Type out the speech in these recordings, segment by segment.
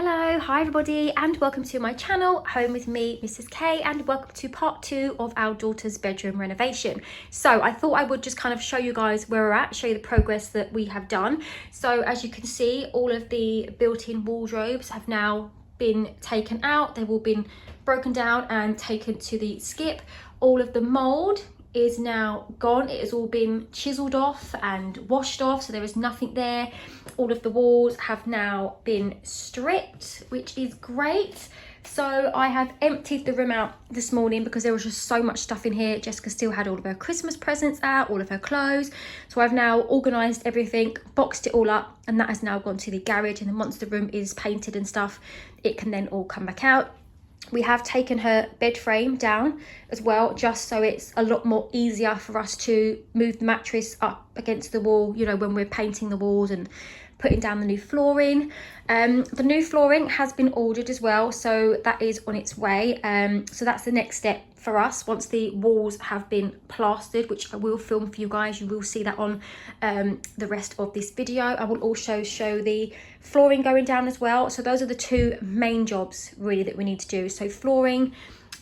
Hello, hi everybody, and welcome to my channel, Home with me, Mrs. K, and welcome to part 2 of our daughter's bedroom renovation. So I thought I would just kind of show you guys where we're at, show you the progress that we have done. So as you can see, all of the built-in wardrobes have now been taken out. They've all been broken down and taken to the skip. All of the mold is now gone. It has all been chiseled off and washed off, so there is nothing there. All of the walls have now been stripped, which is great. So I have emptied the room out this morning because there was just so much stuff in here. Jessica still had all of her Christmas presents out, all of her clothes. So I've now organised everything, boxed it all up, and that has now gone to the garage. And then once the room is painted and stuff, it can then all come back out. We have taken her bed frame down as well, just so it's a lot more easier for us to move the mattress up against the wall, you know, when we're painting the walls and putting down the new flooring. The new flooring has been ordered as well, so that is on its way. So that's the next step for us. Once the walls have been plastered, which I will film for you guys, you will see that on the rest of this video. I will also show the flooring going down as well. So those are the two main jobs really that we need to do. So flooring,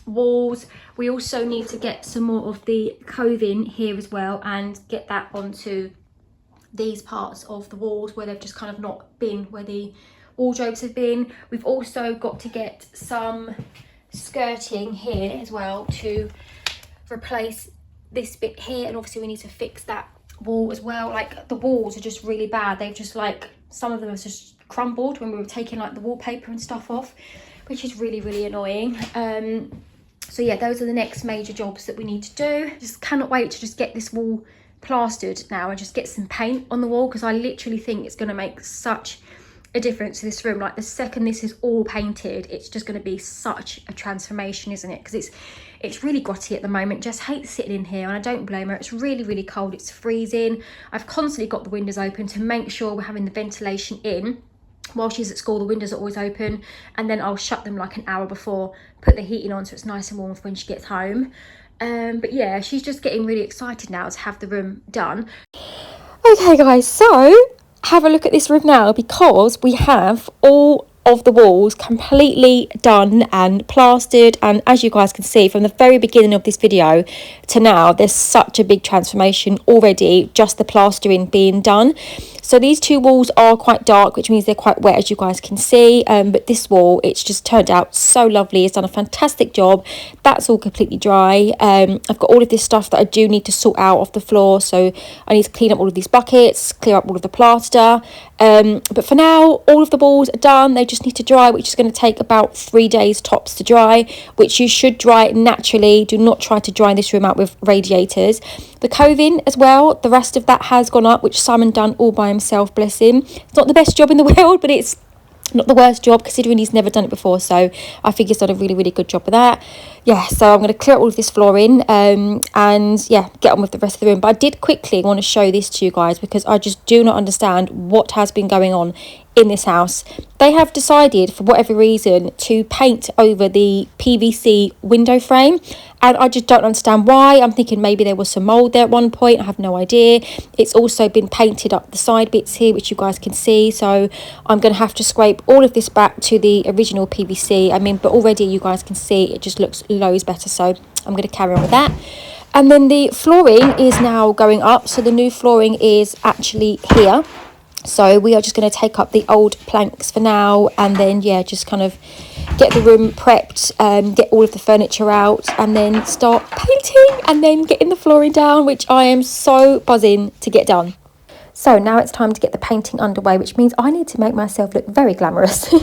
walls. We also need to get some more of the coving here as well and get that onto these parts of the walls where they've just kind of not been, where the wardrobes have been. We've also got to get some skirting here as well to replace this bit here, and obviously we need to fix that wall as well. Like, the walls are just really bad. They've just, like, some of them have just crumbled when we were taking like the wallpaper and stuff off, which is really annoying. So yeah, those are the next major jobs that we need to do. Just cannot wait to just get this wall plastered now and just get some paint on the wall, because I literally think it's going to make such a difference to this room. Like, the second this is all painted, it's just going to be such a transformation, isn't it? Because it's really grotty at the moment. Just hates sitting in here, and I don't blame her. It's really cold. It's freezing. I've constantly got the windows open to make sure we're having the ventilation in. While she's at school, the windows are always open, and then I'll shut them like an hour before, put the heating on so it's nice and warm for when she gets home. But yeah, she's just getting really excited now to have the room done. Okay guys, so have a look at this room now, because we have all of the walls completely done and plastered, and as you guys can see from the very beginning of this video to now, there's such a big transformation already, just the plastering being done. So these two walls are quite dark, which means they're quite wet, as you guys can see, but this wall, it's just turned out so lovely. It's done a fantastic job. That's all completely dry. I've got all of this stuff that I do need to sort out off the floor, so I need to clean up all of these buckets, clear up all of the plaster, but for now all of the walls are done. They just need to dry, which is going to take about 3 days tops to dry, which you should dry naturally. Do not try to dry this room out with radiators. The coving as well, the rest of that has gone up, which Simon done all by himself, bless him. It's not the best job in the world, but it's not the worst job considering he's never done it before, so I think he's done a really good job with that. Yeah, so I'm going to clear out all of this flooring and yeah, get on with the rest of the room. But I did quickly want to show this to you guys, because I just do not understand what has been going on in this house. They have decided, for whatever reason, to paint over the PVC window frame, and I just don't understand why. I'm thinking maybe there was some mold there at one point. I have no idea. It's also been painted up the side bits here, which you guys can see, so I'm going to have to scrape all of this back to the original PVC. I mean, but already you guys can see it just looks loads better, so I'm going to carry on with that. And then the flooring is now going up, so the new flooring is actually here. So we are just going to take up the old planks for now, and then yeah, just kind of get the room prepped, get all of the furniture out, and then start painting and then getting the flooring down, which I am so buzzing to get done. So now it's time to get the painting underway, which means I need to make myself look very glamorous.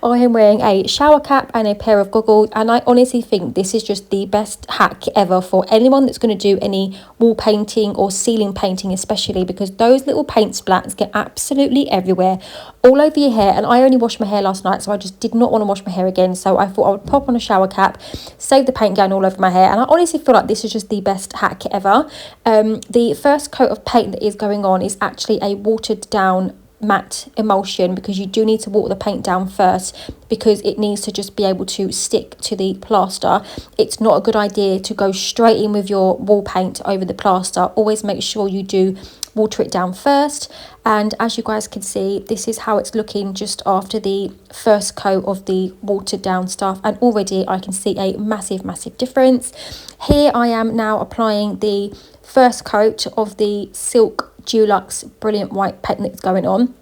I am wearing a shower cap and a pair of goggles, and I honestly think this is just the best hack ever for anyone that's going to do any wall painting or ceiling painting especially, because those little paint splats get absolutely everywhere, all over your hair. And I only washed my hair last night, so I just did not want to wash my hair again, so I thought I would pop on a shower cap, save the paint going all over my hair, and I honestly feel like this is just the best hack ever. The first coat of paint that is going on is actually a watered down matte emulsion, because you do need to water the paint down first, because it needs to just be able to stick to the plaster. It's not a good idea to go straight in with your wall paint over the plaster. Always make sure you do water it down first. And as you guys can see, this is how it's looking just after the first coat of the watered down stuff, and already I can see a massive difference. Here I am now applying the first coat of the Silk Dulux Brilliant White paint that's going on.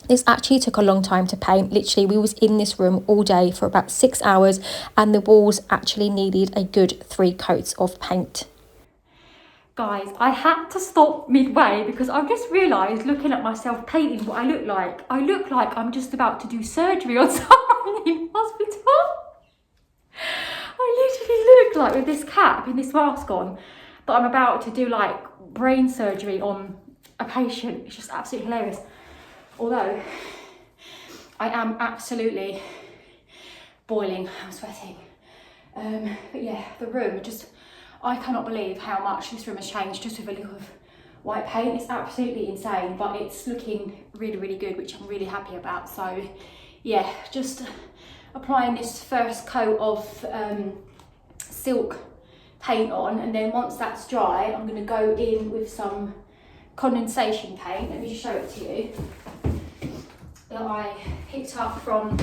This actually took a long time to paint. Literally, we was in this room all day for about 6 hours, and the walls actually needed a good 3 coats of paint. Guys, I had to stop midway because I've just realised, looking at myself painting, what I look like. I look like I'm just about to do surgery on someone in hospital. I literally look like, with this cap and this mask on, that I'm about to do like brain surgery on a patient. It's just absolutely hilarious. Although I am absolutely boiling, I'm sweating. But yeah, the room, I cannot believe how much this room has changed just with a lick of white paint. It's absolutely insane, but it's looking really good, which I'm really happy about. So yeah, just applying this first coat of silk paint on, and then once that's dry, I'm going to go in with some condensation paint. Let me just show it to you, that I picked up from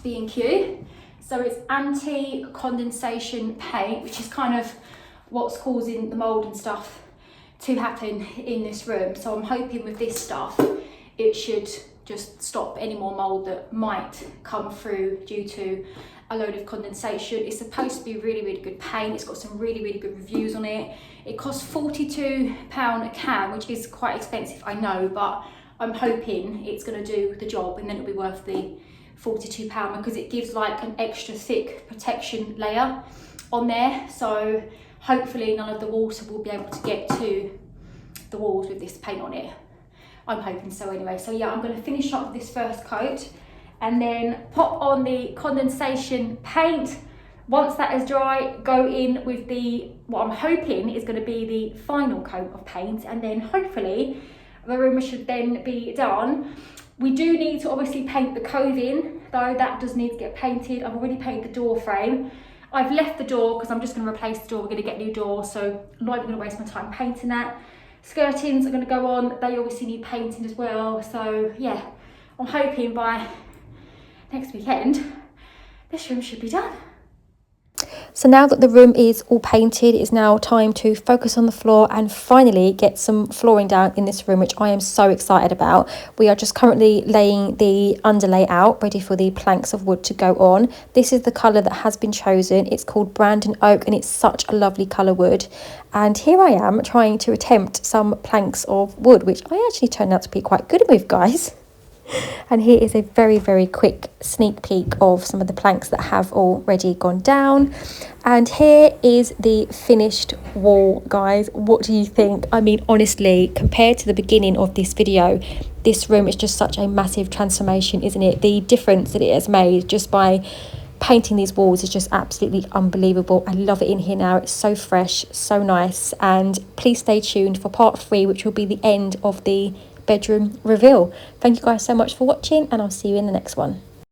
B&Q. So it's anti-condensation paint, which is kind of what's causing the mold and stuff to happen in this room. So I'm hoping with this stuff, it should just stop any more mold that might come through due to a load of condensation. It's supposed to be really good paint. It's got some really good reviews on it. It costs £42 a can, which is quite expensive, I know, but I'm hoping it's going to do the job, and then it'll be worth the £42 because it gives like an extra thick protection layer on there. So hopefully none of the water will be able to get to the walls with this paint on it. I'm hoping so anyway. So yeah, I'm going to finish up this first coat and then pop on the condensation paint. Once that is dry, go in with the, what I'm hoping is going to be the final coat of paint, and then hopefully the room should then be done. We do need to obviously paint the coving, though. That does need to get painted. I've already painted the door frame. I've left the door because I'm just going to replace the door. We're going to get a new door, so I'm not even going to waste my time painting that. Skirtings are going to go on. They obviously need painting as well. So yeah, I'm hoping by next weekend, this room should be done. So now that the room is all painted, it's now time to focus on the floor and finally get some flooring down in this room, which I am so excited about. We are just currently laying the underlay out, ready for the planks of wood to go on. This is the colour that has been chosen. It's called Brandon Oak, and it's such a lovely colour wood. And here I am trying to attempt some planks of wood, which I actually turned out to be quite good with, guys. And here is a very quick sneak peek of some of the planks that have already gone down. And here is the finished wall, guys. What do you think? I mean, honestly, compared to the beginning of this video, this room is just such a massive transformation, isn't it? The difference that it has made just by painting these walls is just absolutely unbelievable. I love it in here now. It's so fresh, so nice. And please stay tuned for part 3, which will be the end of the bedroom reveal. Thank you guys so much for watching, and I'll see you in the next one.